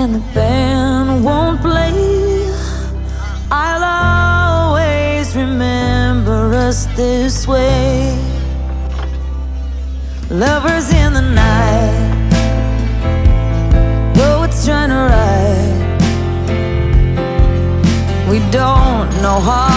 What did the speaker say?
and the band won't play, I'll always remember us this way. Lovers in the night, poets trying to write. We don't know how